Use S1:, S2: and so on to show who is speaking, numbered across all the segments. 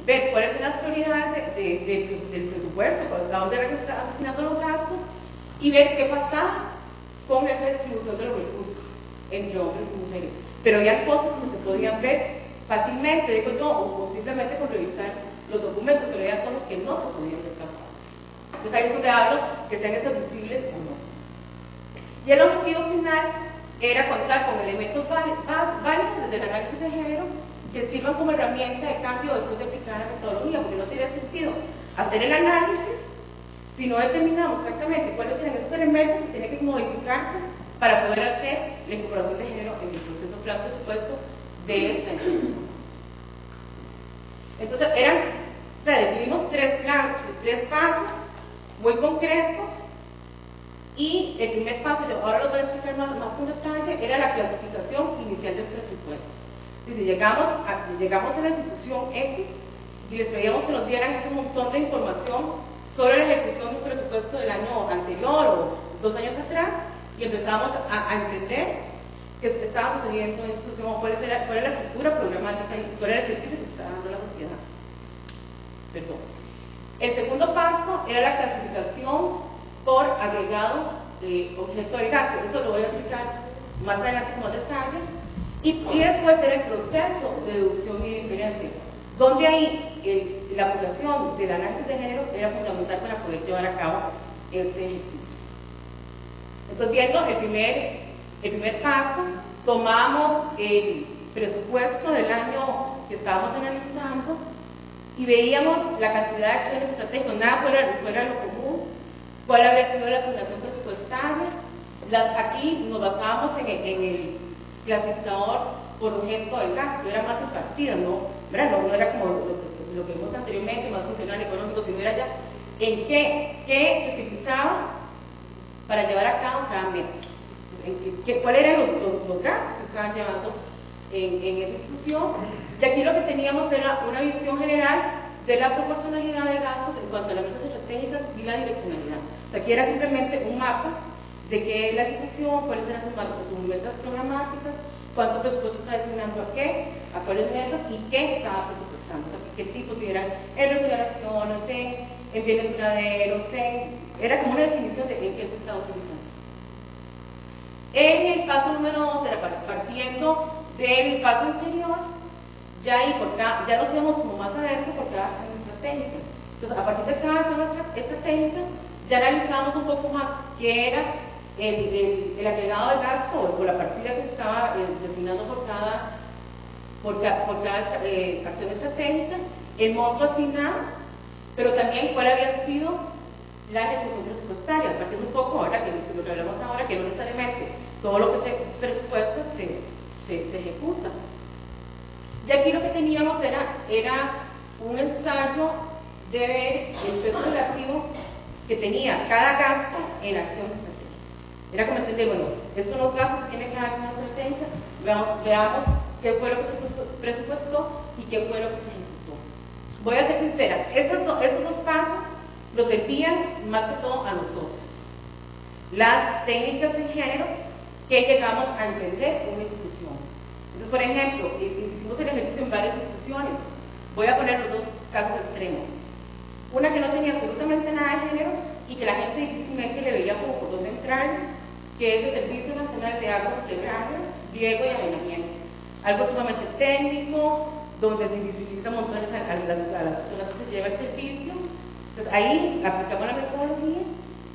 S1: ver cuáles son las prioridades del presupuesto, a dónde se están destinando los gastos, y ver qué pasa con esa distribución de los recursos entre hombres y mujeres. Pero había cosas que se podían ver fácilmente, digo yo, o simplemente con revisar los documentos, pero había cosas que no se podían ver tan fácil. Entonces ahí es donde hablo que sean deducibles o no. Y el objetivo final era contar con elementos válidos desde el análisis de género que sirvan como herramienta de cambio después de aplicar la metodología, porque no tiene sentido hacer el análisis si no determinamos exactamente cuáles eran esos elementos que tienen que modificarse para poder hacer la incorporación de género en el proceso plan presupuesto de esta institución. Entonces definimos tres pasos muy concretos, y el primer paso, yo ahora lo voy a explicar más con detalle, era la clasificación inicial del presupuesto. Es decir, llegamos a la institución X y les pedíamos que nos dieran ese montón de información sobre la ejecución del presupuesto del año anterior o 2 años atrás, y empezamos a entender qué estaba sucediendo en la institución, cuál era la estructura programática y cuál era el servicio que se estaba dando a la sociedad. Perdón. El segundo paso era la clasificación por agregado de objeto del gasto. Eso lo voy a explicar más adelante con más detalles. Y después era el proceso de deducción y diferencia, donde ahí la aplicación del análisis de género era fundamental para poder llevar a cabo este ejercicio. Entonces, viendo el primer paso, tomamos el presupuesto del año que estábamos analizando y veíamos la cantidad de acciones estratégicas, nada fuera lo común, cuál había sido la asignación presupuestaria. Aquí nos basábamos en el clasificador por objeto del gasto, era más impartida, no era como lo que vimos anteriormente, más funcional, económico, sino era ya en qué se utilizaba para llevar a cabo cada mes, cuáles eran los gastos que estaban llevando en esa institución. Y aquí lo que teníamos era una visión general de la proporcionalidad de gastos en cuanto a las metas estratégicas y la direccionalidad. O sea, aquí era simplemente un mapa de qué es la institución, cuáles eran sus metas programáticas, cuánto presupuesto está destinando a qué, a cuáles metas y qué estaba presupuestando. O sea, qué tipo tuvieran en refrigeraciones, en bienes duraderos, era como una definición de en qué se estaba utilizando. En el paso número 2 era partiendo del paso anterior, ya nos íbamos como más adentro por cada acción estratégica. Entonces, a partir de cada acción estratégica, ya analizamos un poco más qué era el agregado de gasto o la partida que se estaba destinando por cada acción estratégica, el monto asignado, pero también cuál había sido la ejecución presupuestaria, partiendo un poco ahora, que lo que hablamos ahora, que no necesariamente todo lo que se presupuesta se ejecuta. Y aquí lo que teníamos era un ensayo de ver el peso relativo que tenía cada gasto en acción estratégica. Era como entender, bueno, estos son los gastos que tiene cada acción estratégica, veamos qué fue lo que se presupuestó y qué fue lo que se ejecutó. Voy a ser sincera, esos dos pasos nos servían más que todo a nosotros. Las técnicas de género que llegamos a entender una institución. Entonces, por ejemplo, hicimos el ejercicio en varias instituciones. Voy a poner los dos casos extremos. Una que no tenía absolutamente nada de género y que la gente difícilmente le veía como por dónde entrar, que es el Servicio Nacional de Aguas Pluviales, Riego y Aveniamiento. Algo sumamente técnico, donde se invisibiliza montones a las personas que se lleva el servicio. Entonces, ahí aplicamos la metodología.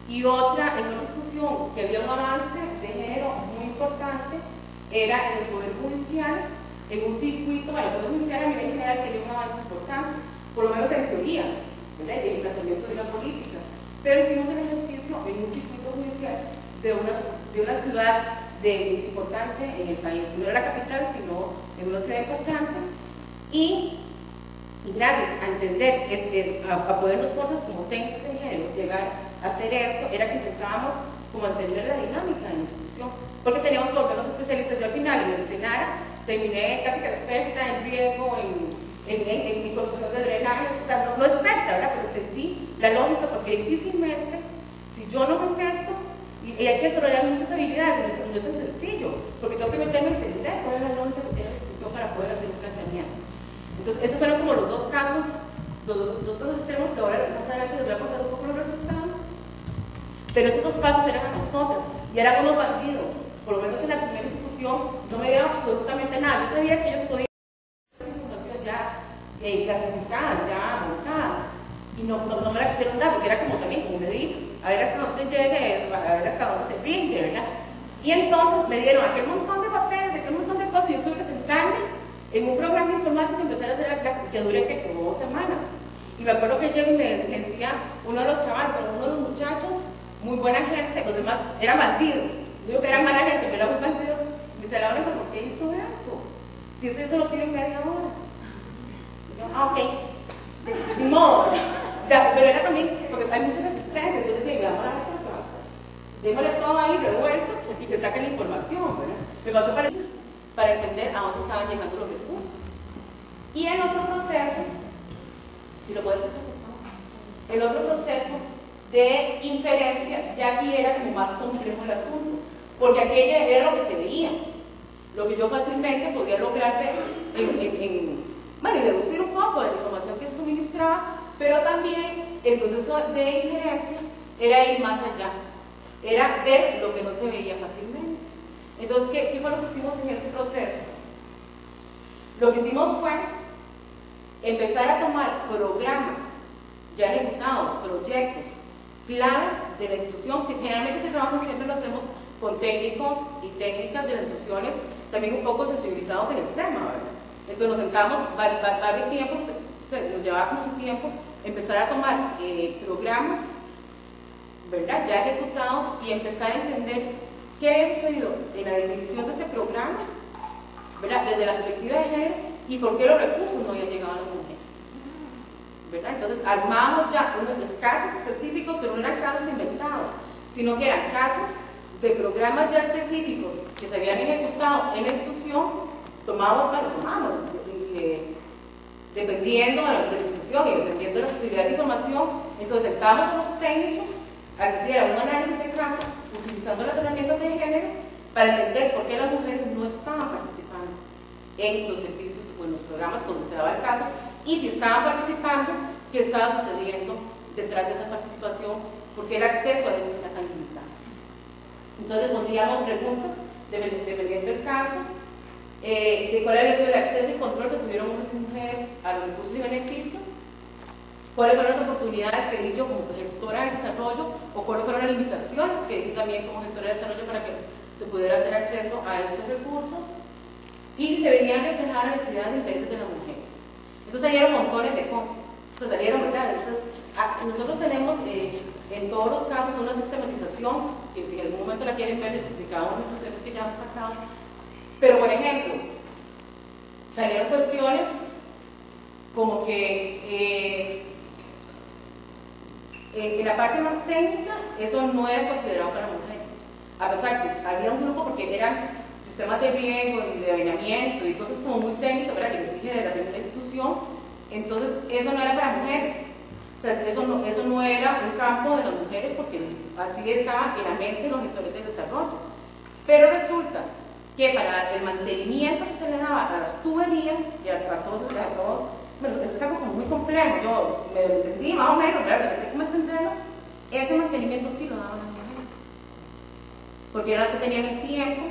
S1: Y otra, en una institución que había un avance de género muy importante, era en el Poder Judicial, en un circuito, bueno, el Poder Judicial a nivel general tenía un avance importante, por lo menos en teoría, ¿verdad? El planteamiento de la política. Pero hicimos el ejercicio en un circuito judicial de una ciudad importante en el país. No era la capital, sino en una ciudad importante. Y gracias a entender, a poder nosotros como técnicos de género llegar a hacer esto, era que intentábamos como entender la dinámica de la institución, porque teníamos que volvernos especialistas. Yo al final en el SENARA terminé casi que experta en riego, en mi conocimiento de drenaje, o sea, no experta, ¿verdad? Pero entendí la lógica, porque difícilmente, si yo no me meto, y hay que desarrollar muchas habilidades, no es tan sencillo, porque tengo que meterme a entender cuál es la lógica que tiene la institución para poder hacer un planteamiento. Entonces, esos fueron como los dos casos, los dos extremos que ahora más adelante les voy a contar un poco los resultados. Pero esos dos pasos eran a nosotros, y eran unos bandidos. Por lo menos en la primera discusión no me dieron absolutamente nada. Yo sabía que ellos podían hacer información ya clasificada, ya montada, y no me la quisieron dar, porque era como también, como me dijo, a ver hasta dónde llegue, a ver hasta dónde se brinque, ¿verdad? Y entonces me dieron aquel montón de papeles, aquel montón de cosas, y yo tuve que sentarme en un programa informático y empezar a hacer la clase, que duré que como 2 semanas. Y me acuerdo que llegué y me decía uno de los chavales, uno de los muchachos, muy buena gente, los demás eran bandidos. Digo que eran mala gente, pero eran muy bandidos. Me dice, Laura, ¿por qué hizo eso? Si eso yo solo tiene media hora. Y yo, ok, ni modo. Pero era también, porque hay mucha resistencia, entonces llegamos a la respuesta. Démosle todo ahí revuelto y que saquen la información, ¿verdad? Me pasó para entender a dónde estaban llegando los recursos. Y el otro proceso, si lo puedes hacer, el otro proceso de inferencia, ya aquí era como más complejo el asunto, porque aquella era lo que se veía, lo que yo fácilmente podía lograr ver bueno, y deducir un poco de la información que suministraba, pero también el proceso de inferencia era ir más allá, era ver lo que no se veía fácilmente. Entonces, ¿qué fue lo que hicimos en ese proceso? Lo que hicimos fue empezar a tomar programas ya ejecutados, proyectos, planes de la institución, que generalmente ese trabajo siempre lo hacemos con técnicos y técnicas de las instituciones, también un poco sensibilizados en el tema, ¿verdad? Entonces nos sentamos varios tiempos, nos llevaba mucho tiempo empezar a tomar programas, ¿verdad?, ya ejecutados y empezar a entender qué había sucedido en la definición de ese programa, ¿verdad?, desde la perspectiva de género y por qué los recursos no habían llegado a las mujeres, ¿verdad? Entonces armamos ya unos casos específicos, pero no eran casos inventados, sino que eran casos de programas ya específicos que se habían ejecutado en la institución, tomamos, dependiendo de la institución y dependiendo de la posibilidad de información. Entonces sentábamos a los técnicos a que hicieran un análisis de casos utilizando las herramientas de género para entender por qué las mujeres no estaban participando en los servicios o en los programas donde se daba el caso, y si estaban participando, qué estaba sucediendo detrás de esa participación, porque el acceso a eso está tan limitado. Entonces respondíamos preguntas dependiendo del caso, de cuál había sido el acceso y control que tuvieron hombres y mujeres a los recursos y beneficios, cuáles fueron las oportunidades que di yo como gestora de desarrollo, o cuáles fueron las limitaciones que di también como gestora de desarrollo para que se pudiera tener acceso a estos recursos, y se venían reflejadas las necesidades de intereses de las mujeres. Entonces salieron montones de cosas, salieron, ¿verdad? Entonces, nosotros tenemos en todos los casos una sistematización, que si en algún momento la quieren ver, de cada una de las instituciones que ya han pasado. Pero, por ejemplo, salieron cuestiones como que en la parte más técnica eso no era considerado para mujeres, a pesar que había un grupo, porque eran sistemas de riego y de aveniamiento y cosas como muy técnicas, ¿verdad?, que exige de la primera institución. Entonces eso no era para mujeres, o sea, eso no era un campo de las mujeres, porque así estaba en la mente de los gestores de desarrollo. Pero resulta que para el mantenimiento que se le daba a las tuberías y a todos, bueno, es algo como muy complejo, yo me lo entendí más o menos, ¿verdad?, pero sé cómo entenderlo. Ese mantenimiento sí lo daban las mujeres, porque eran las que tenían el tiempo,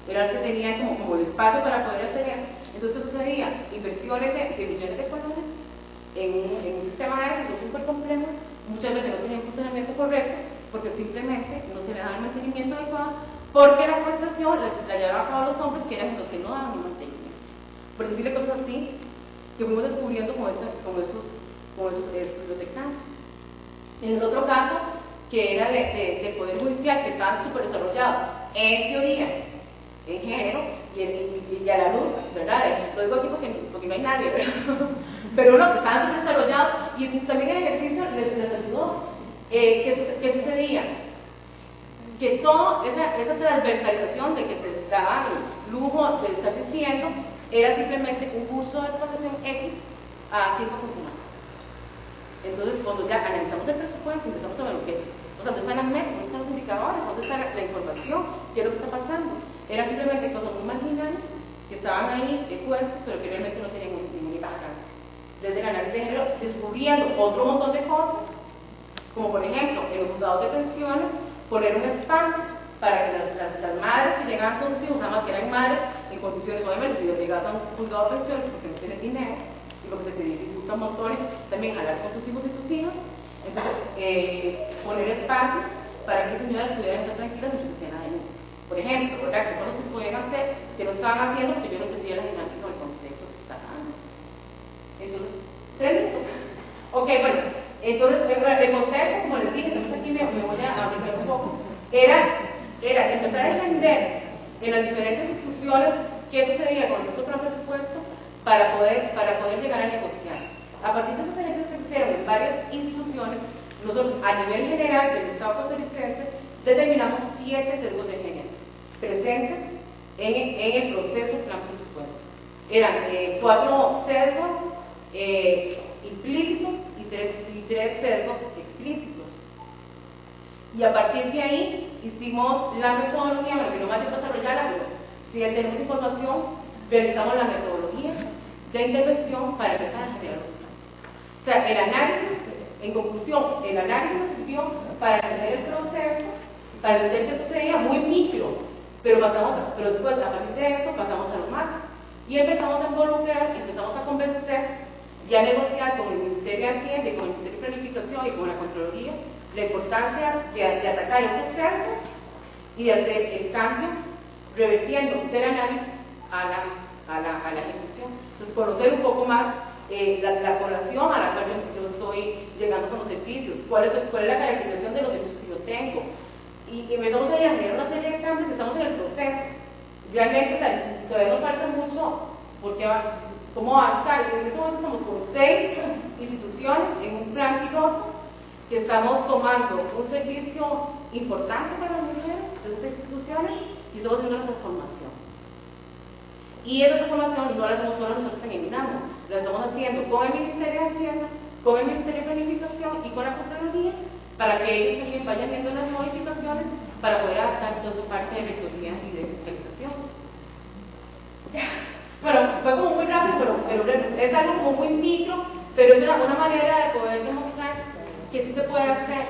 S1: eran las que tenían como el espacio para poder hacer eso. Entonces sucedía inversiones de millones de colones en un sistema de eso súper complejo, muchas veces no tenían funcionamiento correcto, porque simplemente no se le daba el mantenimiento adecuado, porque la prestación la llevaban a cabo los hombres, que eran los que no daban el mantenimiento. Por decirle cosas así, que fuimos descubriendo con esos estudios de caso. En el otro caso, que era de Poder Judicial, que estaban súper desarrollados en teoría, en género, y a la luz, ¿verdad? Lo digo aquí porque no hay nadie, ¿verdad? Pero uno que estaban súper desarrollados, y también el ejercicio les ayudó. ¿Qué sucedía? Que toda esa transversalización de que se daba el lujo de estar diciendo era simplemente un curso de explotación X a 5 funcionarios. Entonces, cuando ya analizamos el presupuesto, empezamos a ver lo que es, o sea, dónde están las metas, dónde están los indicadores, dónde está la información, qué es lo que está pasando. Eran simplemente cosas muy marginales que estaban ahí puestas, pero que realmente no tenían ningún impacto. desde el análisis de género, descubriendo otro montón de cosas, como por ejemplo, en los juzgados de pensiones, poner un espacio para que las madres que llegaban con sus hijos, además que eran madres en condiciones, obviamente, si llegas a un juzgado de pensiones porque no tienes dinero, y porque se te dificulta un montón también hablar con tus hijos y tus hijas, entonces poner espacios para que las señoras pudieran estar tranquilas y se la denuncia. Por ejemplo, ¿verdad? Que cosas que se podían hacer, que no estaban haciendo porque yo no entendía la dinámica del contexto que se está dando. Entonces, ¿3 minutos? Ok, bueno, entonces el contexto, como les dije, entonces aquí me voy a aplicar un poco, era empezar a entender en las diferentes instituciones qué sucedía con nuestro propio presupuesto para poder llegar a negociar. A partir de esos ejercicios que se hicieron en varias instituciones, nosotros a nivel general del Estado costarricense determinamos 7 sesgos de género presentes en el proceso del plan presupuesto. Eran 4 sesgos implícitos y 3 sesgos explícitos. Y a partir de ahí hicimos la metodología, bueno, que no más de desarrollarla, pero si ya tenemos información, realizamos la metodología de intervención para empezar a generar los planes. O sea, el análisis, en conclusión, el análisis nos sirvió para entender el proceso, para entender qué sucedía muy micro, pero después, a partir de eso, pasamos a lo macro. Y empezamos a involucrar, empezamos a convencer y a negociar con el Ministerio de Hacienda y con el Ministerio de Planificación y con la Contraloría la importancia de atacar estos cercos y de hacer el cambio, revertiendo del análisis a la ejecución. Entonces, conocer un poco más la población a la cual yo estoy llegando con los servicios, cuál es la caracterización de los servicios que yo tengo. Y empezamos a generar una serie de cambios, estamos en el proceso. Realmente todavía nos falta mucho, porque cómo avanzar. En este momento estamos con 6 instituciones en un plan piloto que estamos tomando un servicio importante para las mujeres de estas instituciones y estamos haciendo la transformación. Y esa transformación no la hacemos solo nosotros en Eminamo, la estamos haciendo con el Ministerio de Hacienda, con el Ministerio de Planificación y con la Contraloría, para que ellos también vayan viendo las modificaciones para poder adaptar toda su parte de rectoría y de fiscalización. Bueno, fue como muy rápido, pero es algo como muy micro, pero es una manera de poder demostrar que sí se puede hacer,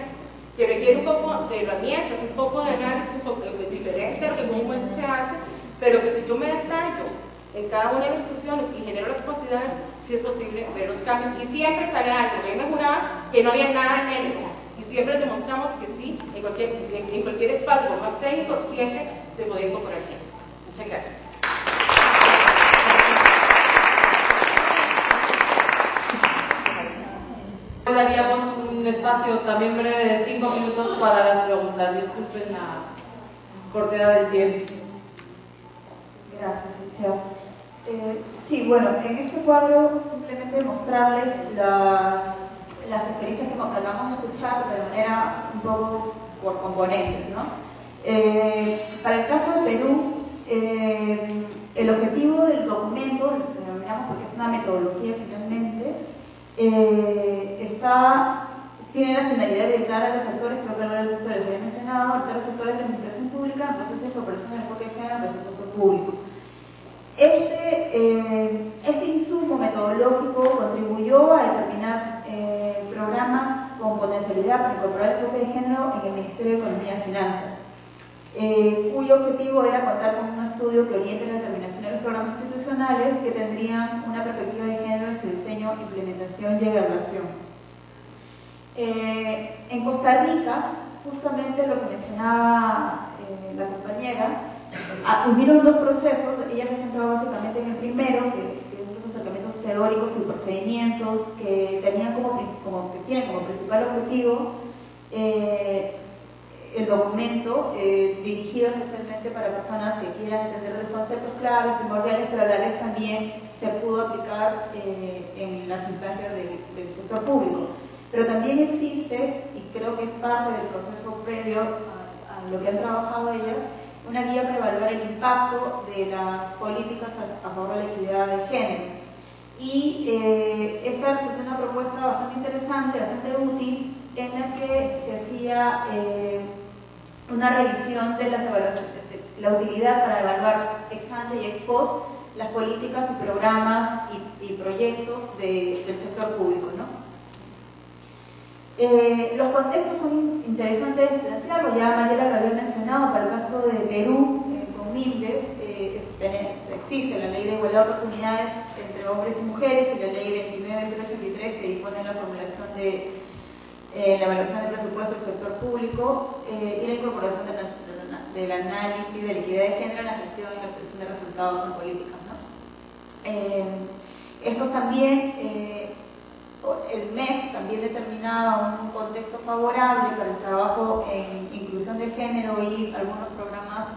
S1: que requiere un poco de herramientas, un poco de análisis, un poco diferente a lo que comúnmente se hace, pero que si yo me detallo en cada una de las instituciones y genero las capacidades, sí es posible ver los cambios. Y siempre sale algo. A mí me juraba que no había nada de género. Y siempre demostramos que sí, en cualquier espacio, por más técnico, siempre se puede incorporar género. Muchas gracias.
S2: Daríamos un espacio también breve de 5 minutos para las preguntas. Disculpen la cortedad del tiempo.
S3: Gracias, Alicia. Sí, bueno, en este cuadro simplemente mostrarles las experiencias que acabamos de escuchar de manera un poco por componentes, ¿no? Para el caso de Perú, el objetivo del documento, lo denominamos porque es una metodología finalmente, tiene la finalidad de ayudar a los sectores, creo que no los sectores que he mencionado, a los sectores de la administración pública en procesos de operación del enfoque de género en presupuesto público. Este insumo metodológico contribuyó a determinar programas con potencialidad para incorporar el enfoque de género en el Ministerio de Economía y Finanzas, cuyo objetivo era contar con un estudio que oriente la determinación de los programas institucionales que tendrían una perspectiva de género en su diseño, implementación y evaluación. En Costa Rica, justamente lo que mencionaba la compañera, hubieron 2 procesos. Ella se centraba básicamente en el primero, que es los acercamientos teóricos y procedimientos que tienen como principal objetivo el documento dirigido especialmente para personas que quieran entender los conceptos claves, primordiales, pero a la vez también se pudo aplicar en las instancias del sector público. Pero también existe, y creo que es parte del proceso previo a lo que han trabajado ellas, una guía para evaluar el impacto de las políticas a favor de la equidad de género. Y esta es una propuesta bastante interesante, bastante útil, en la que se hacía una revisión de las evaluaciones, la utilidad para evaluar ex ante y ex post las políticas y programas y proyectos del sector público, ¿no? Los contextos son interesantes de plantearlos, ya Mayela lo había mencionado. Para el caso de Perú, con MINDES, existe la Ley de Igualdad de Oportunidades entre hombres y mujeres y la Ley 29.083 que dispone la formulación de la evaluación del presupuesto del sector público y la incorporación del análisis de la equidad de género en la gestión y la obtención de resultados en políticas, ¿no? Esto también, el MES también determinaba un contexto favorable para el trabajo en inclusión de género y algunos programas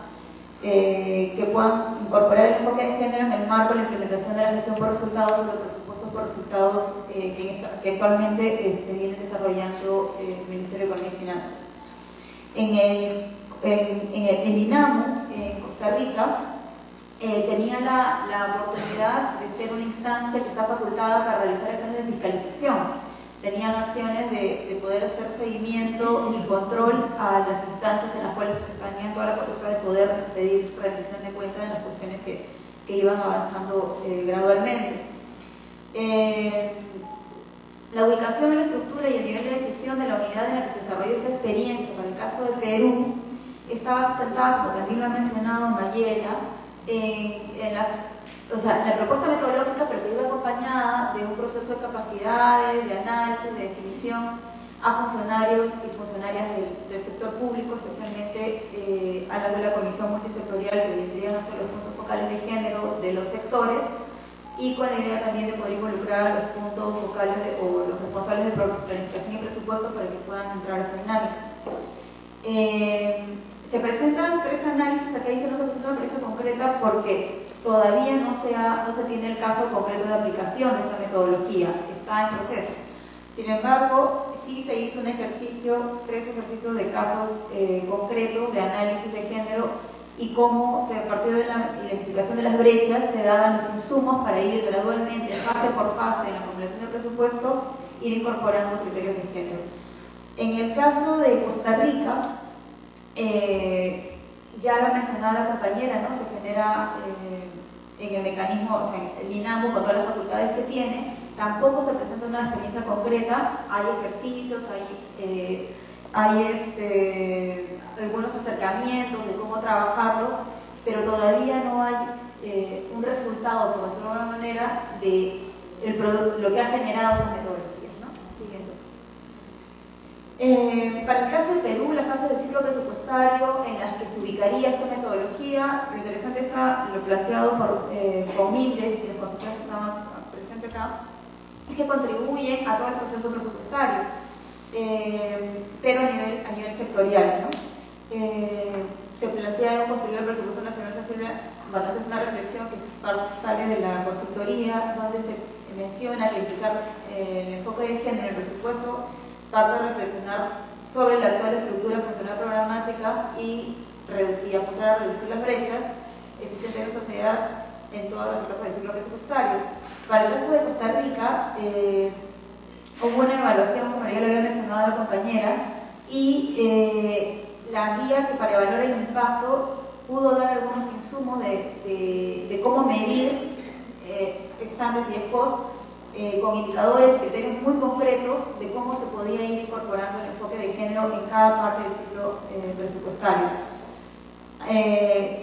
S3: que puedan incorporar el enfoque de género en el marco de la implementación de la gestión por resultados o los presupuestos por resultados que actualmente se viene desarrollando el Ministerio de Economía y Finanzas. En INAMU, en Costa Rica, tenía la oportunidad de ser una instancia que está facultada para realizar acciones de fiscalización. Tenían acciones de poder hacer seguimiento y control a las instancias en las cuales tenían toda la potestad de poder pedir rendición de cuentas de las cuestiones que iban avanzando gradualmente. La ubicación, la estructura y el nivel de decisión de la unidad en la que se desarrolló esta experiencia, para el caso de Perú, estaba sustentada, como también lo ha mencionado Mayela, en la propuesta metodológica, pero que iba acompañada de un proceso de capacidades, de análisis, de definición a funcionarios y funcionarias del sector público, especialmente a la de la Comisión Multisectorial, que vendrían a ser los puntos focales de género de los sectores, y con la idea también de poder involucrar a los puntos focales o los responsables de planificación y presupuesto para que puedan entrar a esta dinámica. Se presentan tres análisis, aquí dice no se presenta una experiencia concreta porque todavía no se tiene el caso concreto de aplicación de esta metodología, está en proceso. Sin embargo, sí se hizo un ejercicio, tres ejercicios de casos concretos de análisis de género y cómo a partir de la identificación de las brechas se daban los insumos para ir gradualmente, fase por fase, en la formulación del presupuesto, ir incorporando criterios de género. En el caso de Costa Rica, ya lo mencionaba la compañera, ¿no? Se genera en el mecanismo, o sea, el INAMU con todas las facultades que tiene, tampoco se presenta una experiencia concreta, hay ejercicios, hay algunos acercamientos de cómo trabajarlo, pero todavía no hay un resultado, por decirlo de alguna manera, de lo que ha generado esas metodologías, ¿no? Siguiente. Para el caso de Perú, la fase del ciclo presupuestario en las que se ubicaría esta metodología, lo interesante está lo planteado por MINDES y los consejeros que estaban presentes acá, es que contribuyen a todo el proceso presupuestario, pero a nivel sectorial, ¿no? Se plantea construir el presupuesto nacional bastante es una reflexión que sale de la consultoría, donde se menciona que implicar el enfoque de género en el presupuesto trata de reflexionar sobre la actual estructura funcional programática y apuntar a reducir las brechas existentes en la sociedad en todas las etapas del ciclo presupuestario. Para el caso de Costa Rica, hubo una evaluación, como ya lo había mencionado la compañera, y la guía que para evaluar el impacto pudo dar algunos insumos de cómo medir exámenes y expost con indicadores y criterios muy concretos de cómo se podía ir incorporando el enfoque de género en cada parte del ciclo presupuestario.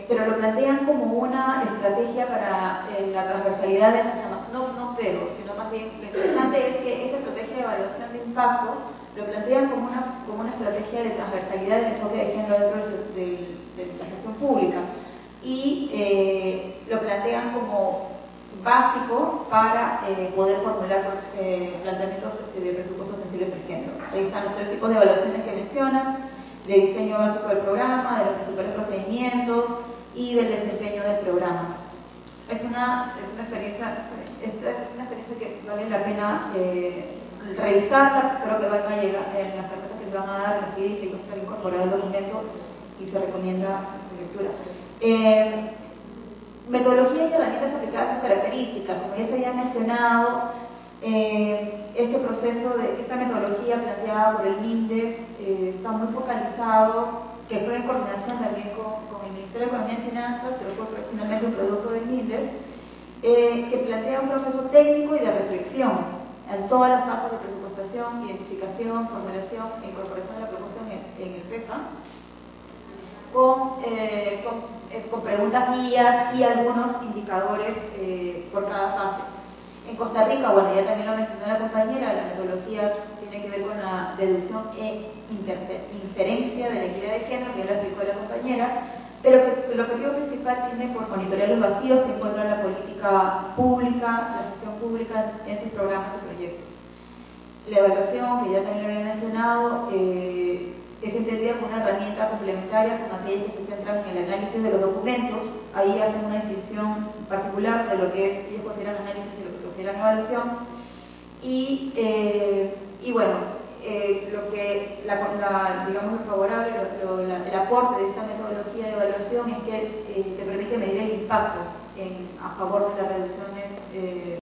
S3: Pero lo plantean como una estrategia para la transversalidad de sino más bien lo interesante es que esta estrategia de evaluación de impacto lo plantean como una estrategia de transversalidad del enfoque de género dentro de la gestión pública y lo plantean como básico para poder formular planteamientos de presupuestos sensibles de género. Ahí están los tres tipos de evaluaciones que mencionan, de diseño básico del programa, de los principales procedimientos y del desempeño del programa. Es una experiencia que vale la pena revisarla, creo que van a llegar en las cartas que les van a dar, así que va a estar incorporado el documento y se recomienda su lectura. Metodologías y herramientas aplicadas a sus características, como ya se había mencionado, este proceso de esta metodología planteada por el MINDES está muy focalizado, que fue en coordinación también con el Ministerio de Economía y Finanzas, pero fue finalmente un producto del MINDES, que plantea un proceso técnico y de reflexión en todas las fases de presupuestación, identificación, formulación e incorporación de la propuesta en el PEFA, con preguntas guías y algunos indicadores por cada fase. En Costa Rica, bueno, ya también lo mencionó la compañera, la metodología tiene que ver con la deducción e inferencia de la equidad de género, que ya lo explicó la compañera, pero que el objetivo principal tiene por monitorear los vacíos que encuentra la política pública, la gestión pública en sus programas y proyectos. La evaluación, que ya también lo había mencionado, es entendida como una herramienta complementaria con aquellas que se centran en el análisis de los documentos. Ahí hacen una distinción particular de lo que ellos consideran análisis y lo que consideran evaluación. Y bueno, lo que digamos favorable, el aporte de esta metodología de evaluación es que te permite medir el impacto a favor de la reducción